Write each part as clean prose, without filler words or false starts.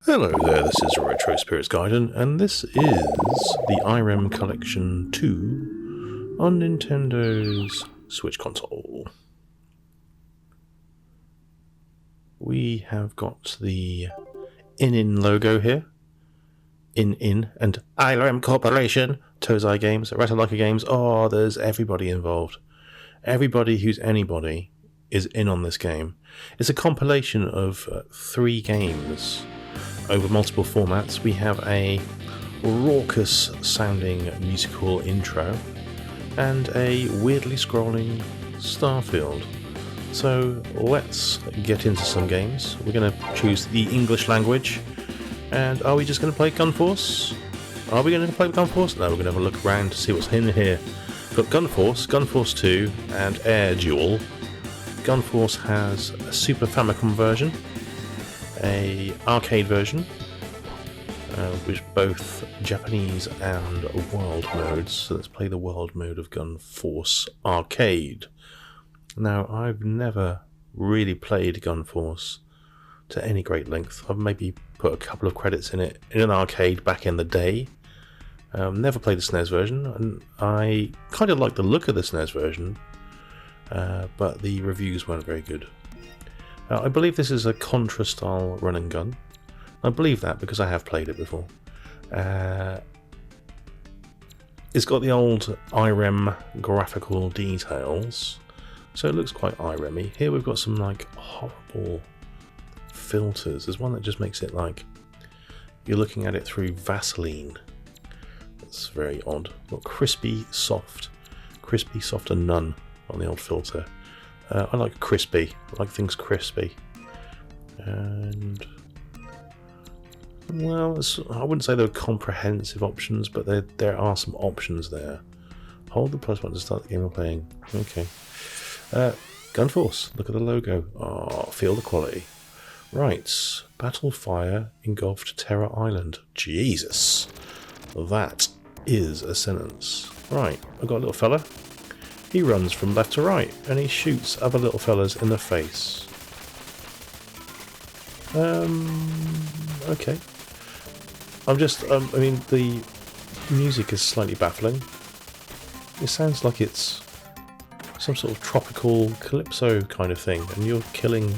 Hello there, this is Retro Spirits Gaiden, and this is the IREM Collection 2 on Nintendo's Switch console. We have got the Inin logo here. Inin and IREM Corporation, Tozai Games, Ratalaka Games. Oh, there's everybody involved. Everybody who's anybody is in on this game. It's a compilation of 3 games over multiple formats. We have a raucous sounding musical intro and a weirdly scrolling starfield. So let's get into some games. We're going to choose the English language. And are we just going to play Gunforce? Are we going to play Gunforce? No, we're going to have a look around to see what's in here. We've got Gunforce, Gunforce 2 and Air Duel. Gunforce has a Super Famicom version, a arcade version, which both Japanese and world modes. So let's play the world mode of Gunforce Arcade. Now, I've never really played Gunforce to any great length. I've maybe put a couple of credits in it in an arcade back in the day. Never played the SNES version, and I kind of like the look of the SNES version, but the reviews weren't very good. I believe this is a Contra style run and gun. I believe that because I have played it before. It's got the old IREM graphical details, so it looks quite IREM-y. Here we've got some like horrible filters. There's one that just makes it like you're looking at it through Vaseline. That's very odd. Got crispy, soft and none on the old filter. I like crispy. I like things crispy. And well, I wouldn't say there are comprehensive options, but there are some options there. Hold the plus button to start the game we're playing. Okay. Gunforce. Look at the logo. Oh, feel the quality. Right. Battle Fire engulfed Terror Island. Jesus. That is a sentence. Right. I've got a little fella. He runs from left to right, and he shoots other little fellas in the face. Okay. I'm just, I mean, the music is slightly baffling. It sounds like it's some sort of tropical calypso kind of thing, and you're killing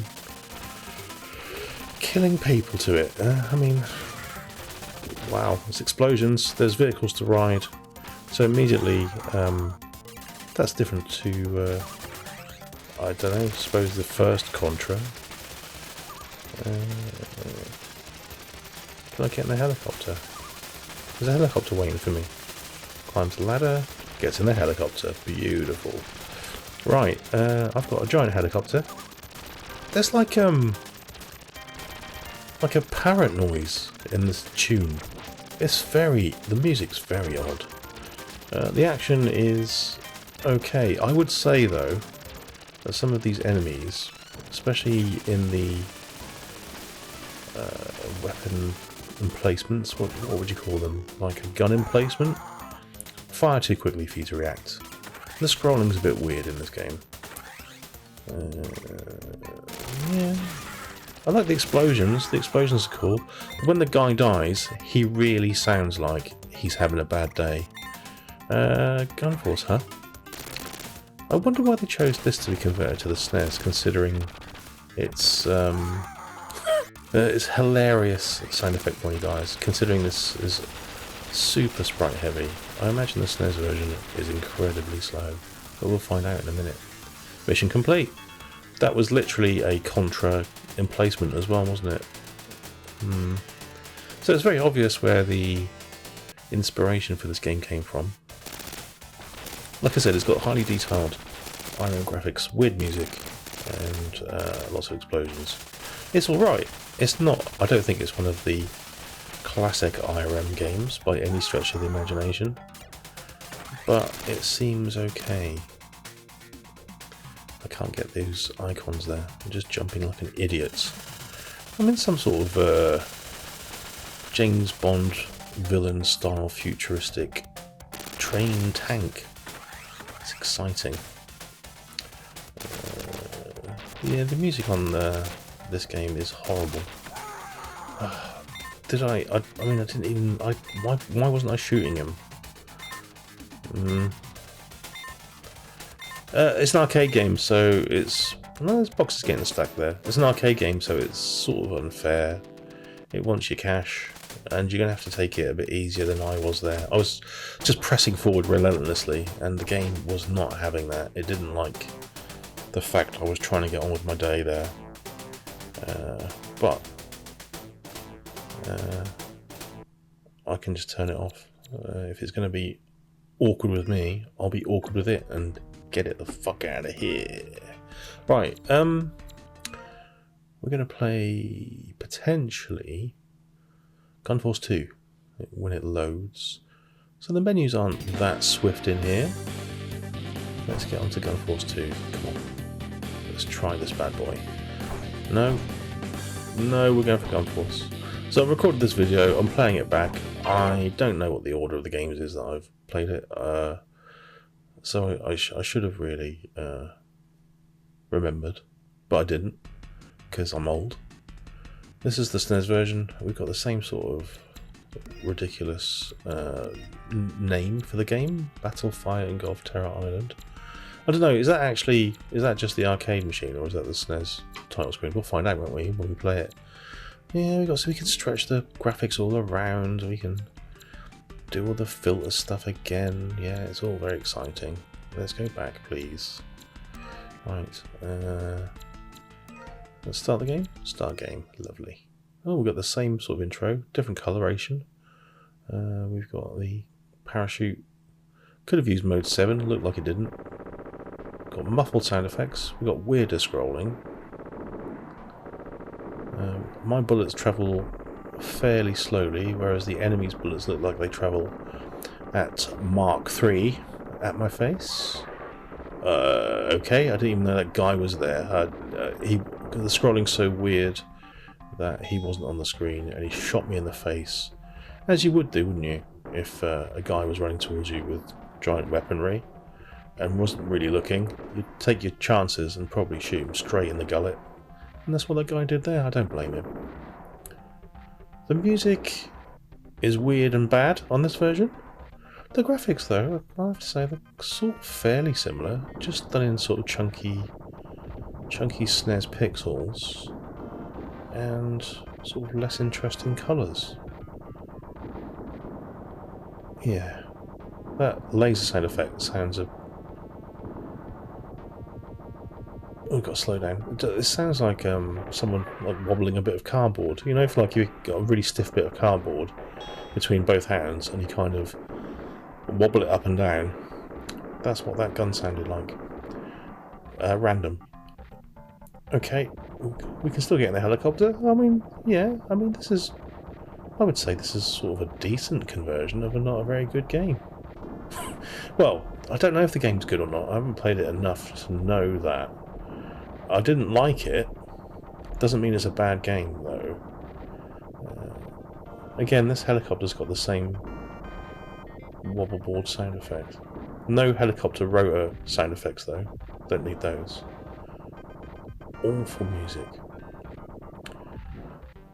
people to it. I mean, wow, there's explosions, there's vehicles to ride, so immediately, that's different to, I don't know, I suppose the first Contra. Can I get in the helicopter? There's a helicopter waiting for me. Climbs the ladder, gets in the helicopter. Beautiful. Right, I've got a giant helicopter. There's like a parrot noise in this tune. The music's very odd. The action is okay. I would say, though, that some of these enemies, especially in the weapon emplacements, what would you call them? Like a gun emplacement? Fire too quickly for you to react. The scrolling's a bit weird in this game. Yeah. I like the explosions. The explosions are cool. But when the guy dies, he really sounds like he's having a bad day. Gunforce, huh? I wonder why they chose this to be converted to the SNES, considering its hilarious sound effect when he dies, considering this is super sprite heavy. I imagine the SNES version is incredibly slow, but we'll find out in a minute. Mission complete. That was literally a Contra emplacement as well, wasn't it? So it's very obvious where the inspiration for this game came from. Like I said, it's got highly detailed IREM graphics, weird music, and lots of explosions. It's alright. It's not, I don't think it's one of the classic IREM games by any stretch of the imagination, but it seems okay. I can't get those icons there. I'm just jumping like an idiot. I'm in some sort of James Bond villain style futuristic train tank. It's exciting. Yeah, the music on this game is horrible. Did I? I mean, I didn't even... why wasn't I shooting him? It's an arcade game, so it's... No, there's boxes getting stuck there. It's an arcade game, so it's sort of unfair. It wants your cash, and you're going to have to take it a bit easier than I was there. I was just pressing forward relentlessly, and the game was not having that. It didn't like the fact I was trying to get on with my day there. But I can just turn it off. If it's going to be awkward with me, I'll be awkward with it and get it the fuck out of here. Right, we're going to play potentially Gun Force 2 when it loads. So the menus aren't that swift in here. Let's get on to Gun Force 2. Come on, let's try this bad boy. No, we're going for Gun Force. So I've recorded this video, I'm playing it back. I don't know what the order of the games is that I've played it. So I should have really remembered, but I didn't, because I'm old. This is the SNES version. We've got the same sort of ridiculous name for the game, Battle, Fire, Engulf, Terror Island. I don't know, is that just the arcade machine, or is that the SNES title screen? We'll find out, won't we, when we play it. Yeah, so we can stretch the graphics all around, we can do all the filter stuff again. Yeah, it's all very exciting. Let's go back, please. Right, let's start the game. Start game, lovely. Oh, we've got the same sort of intro, different coloration. We've got the parachute. Could have used mode 7, looked like it didn't. Got muffled sound effects. We've got weirder scrolling. My bullets travel fairly slowly, whereas the enemy's bullets look like they travel at Mach 3 at my face. Okay, I didn't even know that guy was there. The scrolling's so weird that he wasn't on the screen, and he shot me in the face, as you would do, wouldn't you, if a guy was running towards you with giant weaponry and wasn't really looking. You'd take your chances and probably shoot him straight in the gullet. And that's what that guy did there. I don't blame him. The music is weird and bad on this version. The graphics, though, I have to say, they're sort of fairly similar, just done in sort of chunky SNES pixels and sort of less interesting colours. Yeah, that laser sound effect sounds a... Oh, we've got to slow down. It sounds like someone like wobbling a bit of cardboard. You know, if like you've got a really stiff bit of cardboard between both hands and you kind of wobble it up and down. That's what that gun sounded like. Random. Okay, we can still get in the helicopter. I mean, yeah, I mean, I would say this is sort of a decent conversion of a not a very good game. Well, I don't know if the game's good or not. I haven't played it enough to know that. I didn't like it. Doesn't mean it's a bad game, though. Again, this helicopter's got the same wobble board sound effect. No helicopter rotor sound effects, though. Don't need those. Awful music.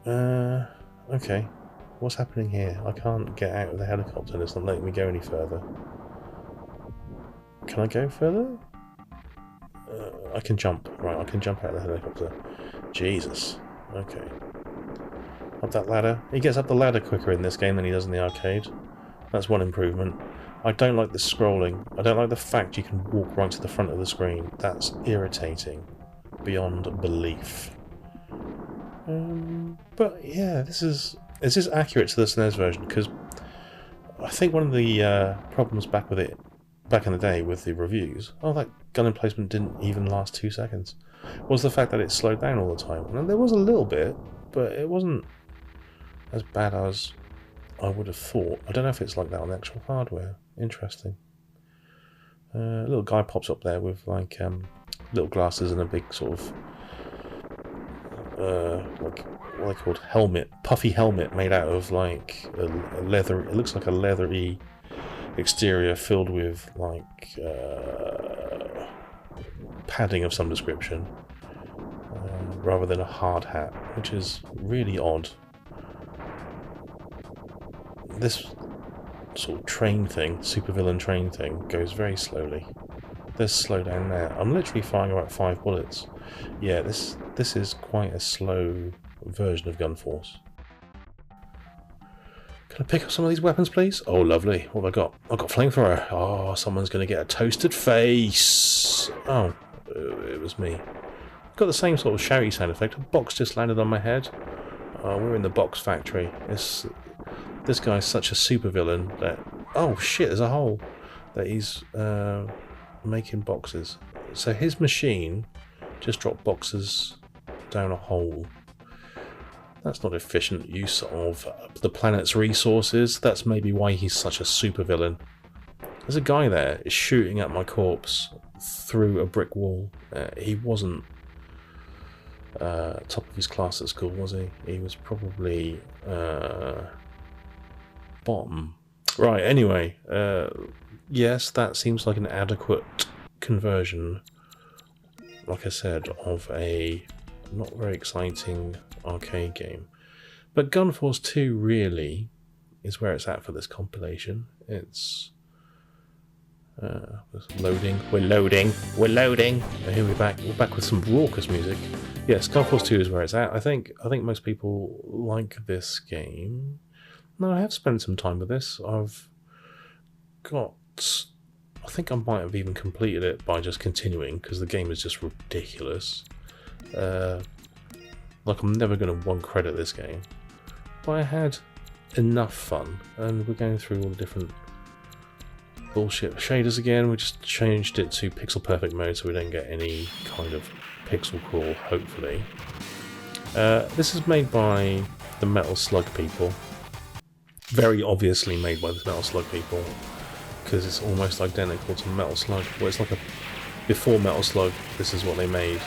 Okay. What's happening here? I can't get out of the helicopter and it's not letting me go any further. Can I go further? I can jump. Right, I can jump out of the helicopter. Jesus. Okay. Up that ladder. He gets up the ladder quicker in this game than he does in the arcade. That's one improvement. I don't like the scrolling. I don't like the fact you can walk right to the front of the screen. That's irritating. Beyond belief. But yeah, this is accurate to the SNES version, because I think one of the problems back in the day with the reviews, that gun emplacement didn't even last 2 seconds, was the fact that it slowed down all the time. And there was a little bit, but it wasn't as bad as I would have thought. I don't know if it's like that on the actual hardware. Interesting. A little guy pops up there with like little glasses and a big sort of like what are they called? Helmet, puffy helmet made out of like a leather. It looks like a leathery exterior filled with like padding of some description, rather than a hard hat, which is really odd. this sort of train thing, supervillain train thing, goes very slowly. There's slow down there. I'm literally firing about 5 bullets. Yeah, this is quite a slow version of Gun Force. Can I pick up some of these weapons, please? Oh, lovely. What have I got? I've got flamethrower. Oh, someone's going to get a toasted face. Oh, it was me. Got the same sort of shouty sound effect. A box just landed on my head. Oh, we're in the box factory. This guy's such a supervillain that... Oh, shit, there's a hole. That he's making boxes. So his machine just dropped boxes down a hole. That's not efficient use of the planet's resources. That's maybe why he's such a supervillain. There's a guy there shooting at my corpse through a brick wall. He wasn't top of his class at school, was he? He was probably bottom. Right, anyway. Yes, that seems like an adequate conversion, like I said, of a not very exciting arcade game. But Gun Force 2 really is where it's at for this compilation. It's loading. We're loading. And here we're back with some raucous music. Yes, Gun Force 2 is where it's at. I think most people like this game. No, I have spent some time with this. I think I might have even completed it by just continuing, because the game is just ridiculous. Like, I'm never going to one-credit this game. But I had enough fun, and we're going through all the different bullshit shaders again. We just changed it to pixel perfect mode so we don't get any kind of pixel crawl, hopefully. This is made by the Metal Slug people. Very obviously made by the Metal Slug people, because it's almost identical to Metal Slug. Well, it's like a... Before Metal Slug, this is what they made.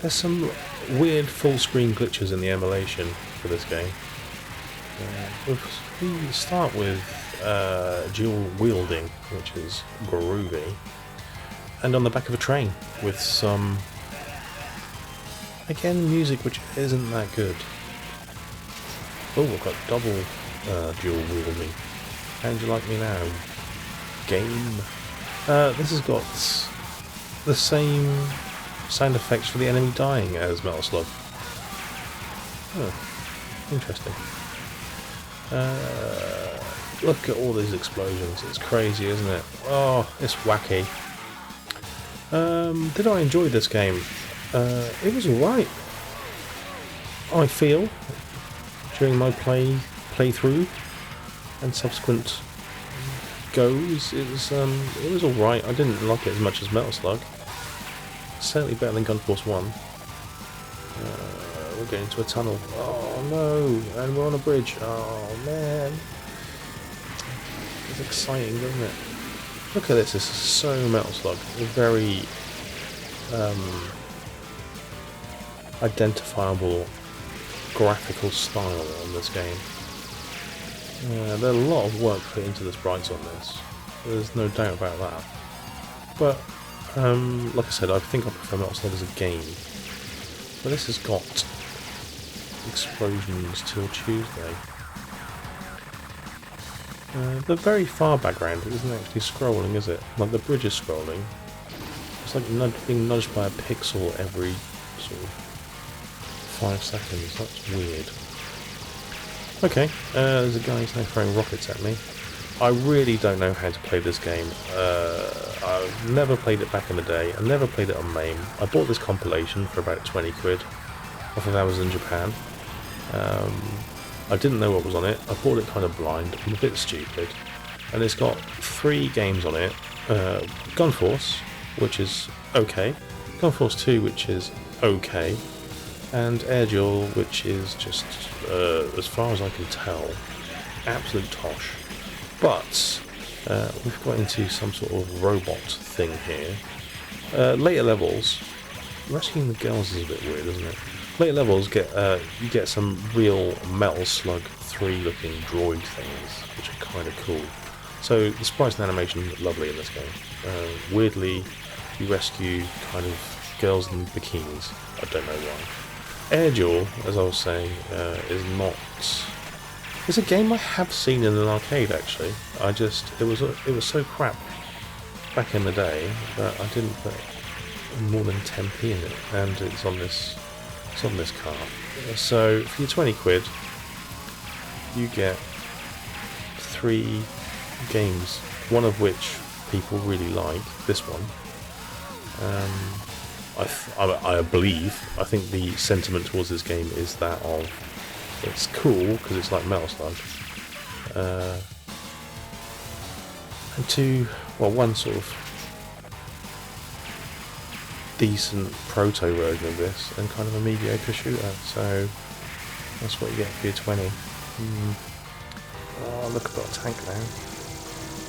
There's some weird full-screen glitches in the emulation for this game. We start with dual wielding, which is groovy, and on the back of a train with some, again, music which isn't that good. Oh, I've got double dual wielding. How do you like me now, game? This has got the same sound effects for the enemy dying as Metal Slug. Oh, interesting. Look at all these explosions. It's crazy, isn't it? Oh, it's wacky. Did I enjoy this game? It was alright. I feel during my playthrough and subsequent goes, it was alright. I didn't like it as much as Metal Slug. Certainly better than Gun Force 1. We're going into a tunnel. Oh no! And we're on a bridge. Oh man! It's exciting, doesn't it? Look at this. This is so Metal Slug. A very identifiable graphical style on this game. There's a lot of work put into the sprites on this. There's no doubt about that. But like I said, I think I prefer Metal Slug as a game. But this has got explosions till Tuesday. The very far background isn't actually scrolling, is it? Like, the bridge is scrolling. It's like being nudged by a pixel every sort of 5 seconds. That's weird. Okay, there's a guy who's now throwing rockets at me. I really don't know how to play this game. I've never played it back in the day. I never played it on MAME. I bought this compilation for about 20 quid off of Amazon Japan. I didn't know what was on it. I bought it kind of blind. I'm a bit stupid. And it's got 3 games on it. Gun Force, which is okay. Gun Force 2, which is okay. And Air Duel, which is just, as far as I can tell, absolute tosh. But we've got into some sort of robot thing here. Later levels, rescuing the girls is a bit weird, isn't it? Later levels you get some real Metal Slug 3 looking droid things, which are kind of cool. So the sprites and animation look lovely in this game. Weirdly, you rescue kind of girls in bikinis. I don't know why. Air Duel, as I was saying, is not It's a game I have seen in an arcade actually. It was so crap back in the day that I didn't put more than 10p in it, and it's on this card. So for your 20 quid, you get 3 games, one of which people really like. This one, I think the sentiment towards this game is that of it's cool because it's like Metal Slug, and one sort of decent proto version of this, and kind of a mediocre shooter. So that's what you get for your 20. Oh, look, I've got a tank now.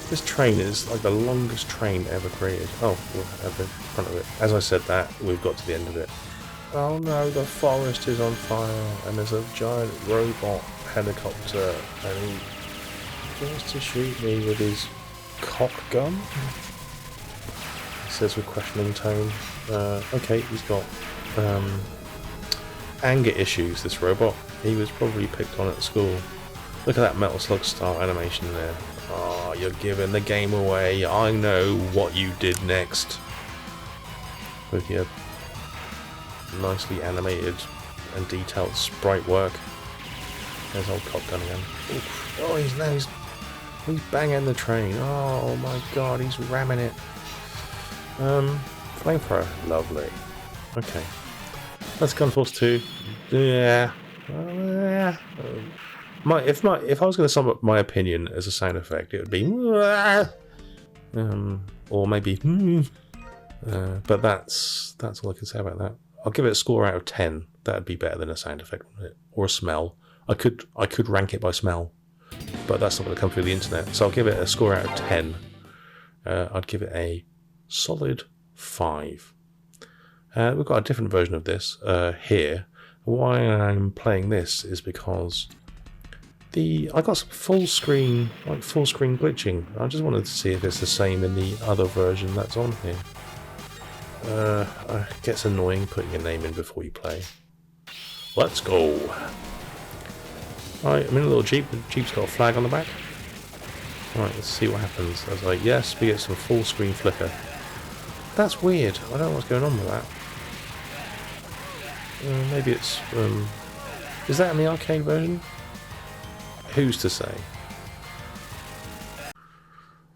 This train is like the longest train ever created. Oh, we're at the front of it. As I said that, we've got to the end of it. Oh no, the forest is on fire, and there's a giant robot helicopter, and he wants to shoot me with his cock gun. He says with questioning tone. Okay, he's got anger issues, this robot. He was probably picked on at school. Look at that Metal Slug style animation there. Oh, you're giving the game away. I know what you did next. With your nicely animated and detailed sprite work. There's old cock gun again. Oof. Oh, he's banging the train. Oh my god, he's ramming it. Flamethrower, lovely. Okay, that's Gunforce 2. Yeah. If I was going to sum up my opinion as a sound effect, it would be or maybe but that's all I can say about that. I'll give it a score out of 10. That'd be better than a sound effect, wouldn't it? Or a smell. I could rank it by smell, but that's not going to come through the internet. So I'll give it a score out of 10. I'd give it a solid 5. We've got a different version of this here. Why I'm playing this is because I got some full screen glitching. I just wanted to see if it's the same in the other version that's on here. It gets annoying putting your name in before you play. Let's go. Right, I'm in a little jeep. The jeep's got a flag on the back. Right, let's see what happens. I was like, yes, we get some full screen flicker. That's weird. I don't know what's going on with that. Maybe it's... is that in the arcade version? Who's to say?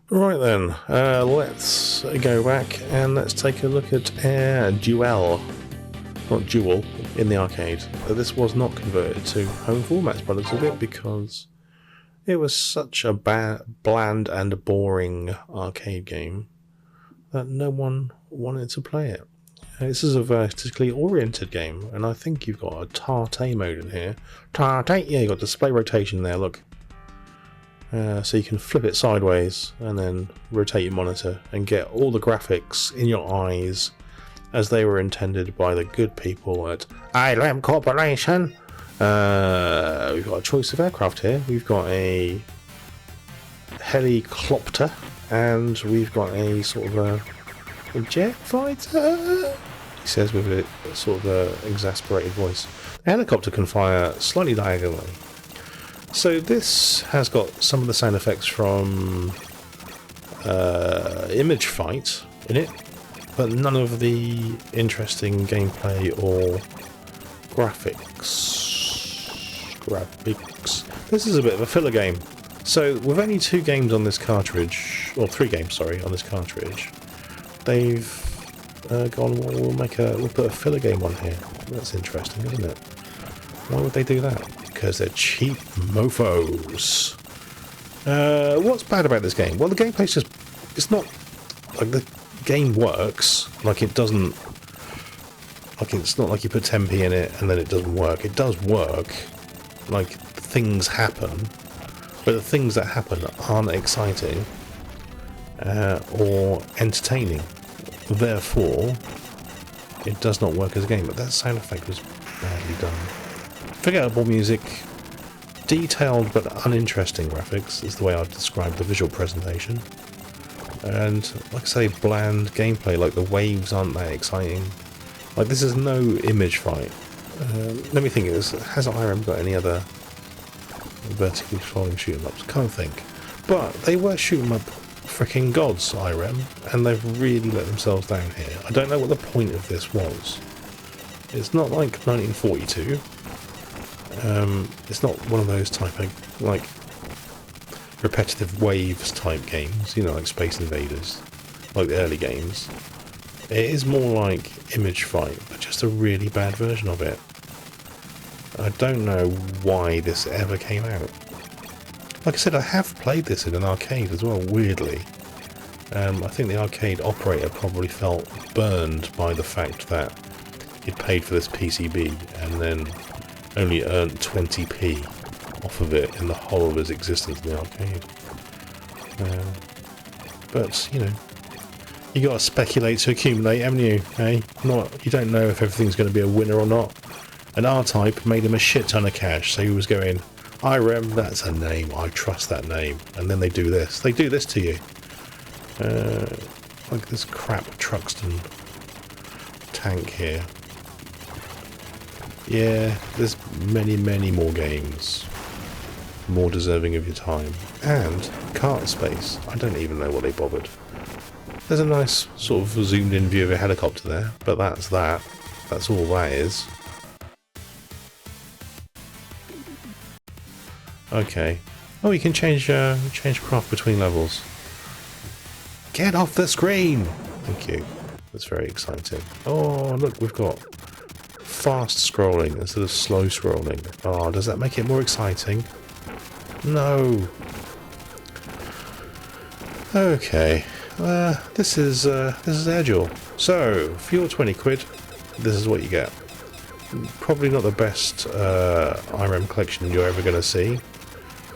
Right then, let's go back and let's take a look at Duel. Not Duel, in the arcade. This was not converted to home formats by the looks of it because it was such a bland and boring arcade game that no one wanted to play it. This is a vertically oriented game, and I think you've got a Tarte mode in here. Tarte? Yeah, you've got display rotation there, look. So you can flip it sideways and then rotate your monitor and get all the graphics in your eyes as they were intended by the good people at IREM Corporation. We've got a choice of aircraft here. We've got a helicopter and we've got a sort of a jet fighter, he says with a sort of exasperated voice. The helicopter can fire slightly diagonally. So this has got some of the sound effects from Image Fight in it, but none of the interesting gameplay or graphics. This is a bit of a filler game. So with only 2 games on this cartridge, or 3 games, sorry, on this cartridge, they've gone, well, we'll put a filler game on here. That's interesting, isn't it? Why would they do that? Because they're cheap mofos. What's bad about this game? Well, the gameplay's just... It's not... Like, the game works. Like, it doesn't... Like, it's not like you put 10p in it and then it doesn't work. It does work. Like, things happen. But the things that happen aren't exciting. Or entertaining. Therefore, it does not work as a game. But that sound effect was badly done. Forgettable music, detailed but uninteresting graphics is the way I'd describe the visual presentation. And, like I say, bland gameplay, like the waves aren't that exciting. Like, this is no Image Fight. Let me think, has IREM got any other vertically scrolling shoot 'em ups, can't think. But they were shoot 'em up freaking gods, IREM, and they've really let themselves down here. I don't know what the point of this was. It's not like 1942. It's not one of those type of, like, repetitive waves type games, you know, like Space Invaders, like the early games. It is more like Image Fight, but just a really bad version of it. I don't know why this ever came out. Like I said, I have played this in an arcade as well, weirdly. I think the arcade operator probably felt burned by the fact that he'd paid for this PCB and then only earned 20p off of it in the whole of his existence in the arcade. But, you know, you got to speculate to accumulate, haven't you? Eh? You don't know if everything's going to be a winner or not. And R-Type made him a shit ton of cash, so he was going, IREM, that's a name, I trust that name. And then they do this. They do this to you. Like this crap Truxton tank here. Yeah, there's many, many more games more deserving of your time. And cart space. I don't even know what they bothered. There's a nice sort of zoomed in view of a helicopter there, but that's that. That's all that is. Okay. Oh, you can change craft between levels. Get off the screen! Thank you. That's very exciting. Oh, look, we've got fast scrolling instead of slow scrolling. Oh, does that make it more exciting? No. Okay. This is Agile. So, for your 20 quid, this is what you get. Probably not the best IREM collection you're ever going to see.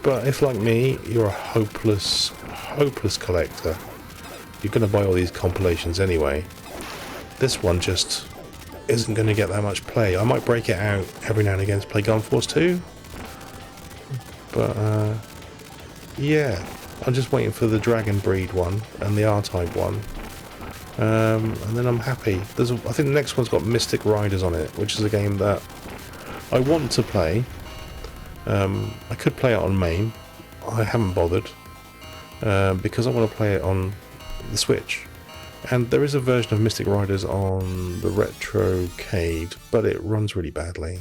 But if, like me, you're a hopeless collector, you're going to buy all these compilations anyway. This one just isn't going to get that much play. I might break it out every now and again to play Gun Force 2. But, yeah. I'm just waiting for the Dragon Breed one and the R-Type one. And then I'm happy. I think the next one's got Mystic Riders on it, which is a game that I want to play. I could play it on MAME. I haven't bothered. Because I want to play it on the Switch. And there is a version of Mystic Riders on the Retrocade, but it runs really badly.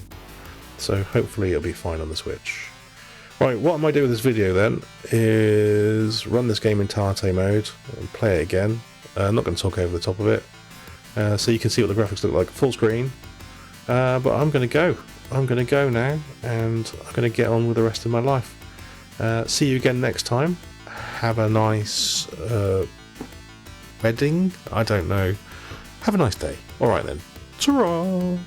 So hopefully it'll be fine on the Switch. Right, what I might do with this video then is run this game in Tate mode and play it again. I'm not going to talk over the top of it, so you can see what the graphics look like full screen. But I'm going to go. I'm going to go now, and I'm going to get on with the rest of my life. See you again next time. Have a nice wedding? I don't know. Have a nice day. Alright then. Ta-ra!